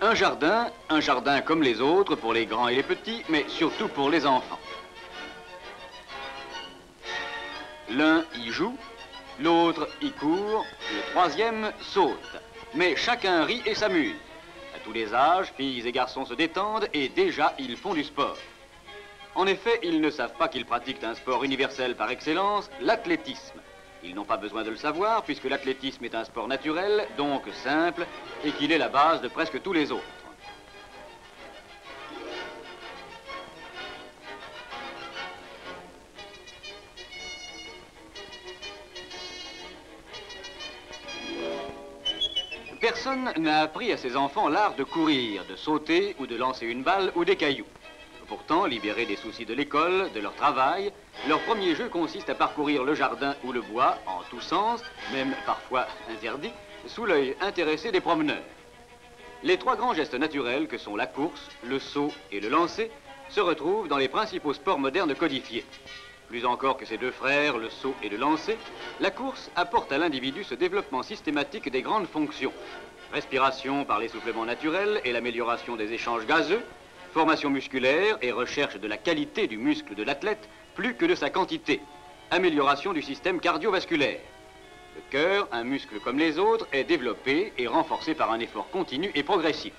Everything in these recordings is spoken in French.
Un jardin comme les autres pour les grands et les petits, mais surtout pour les enfants. L'un y joue, l'autre y court, le troisième saute. Mais chacun rit et s'amuse. À tous les âges, filles et garçons se détendent et déjà ils font du sport. En effet, ils ne savent pas qu'ils pratiquent un sport universel par excellence, l'athlétisme. Ils n'ont pas besoin de le savoir puisque l'athlétisme est un sport naturel, donc simple, et qu'il est la base de presque tous les autres. Personne n'a appris à ses enfants l'art de courir, de sauter ou de lancer une balle ou des cailloux. Pourtant, libérés des soucis de l'école, de leur travail, leur premier jeu consiste à parcourir le jardin ou le bois en tous sens, même parfois interdit, sous l'œil intéressé des promeneurs. Les trois grands gestes naturels que sont la course, le saut et le lancer se retrouvent dans les principaux sports modernes codifiés. Plus encore que ses deux frères, le saut et le lancer, la course apporte à l'individu ce développement systématique des grandes fonctions. Respiration par l'essoufflement naturel et l'amélioration des échanges gazeux, formation musculaire et recherche de la qualité du muscle de l'athlète plus que de sa quantité. Amélioration du système cardiovasculaire. Le cœur, un muscle comme les autres, est développé et renforcé par un effort continu et progressif.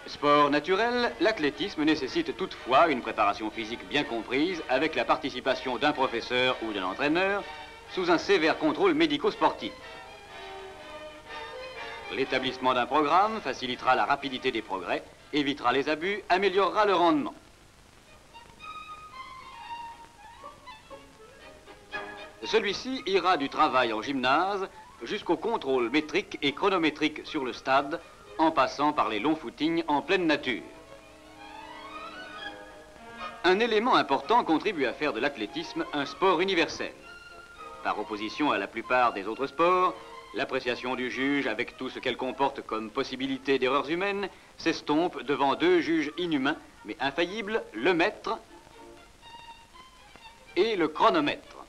Sport naturel, l'athlétisme nécessite toutefois une préparation physique bien comprise avec la participation d'un professeur ou d'un entraîneur sous un sévère contrôle médico-sportif. L'établissement d'un programme facilitera la rapidité des progrès, évitera les abus, améliorera le rendement. Celui-ci ira du travail en gymnase jusqu'au contrôle métrique et chronométrique sur le stade, en passant par les longs footings en pleine nature. Un élément important contribue à faire de l'athlétisme un sport universel. Par opposition à la plupart des autres sports, l'appréciation du juge, avec tout ce qu'elle comporte comme possibilité d'erreurs humaines, s'estompe devant deux juges inhumains, mais infaillibles, le maître et le chronomètre.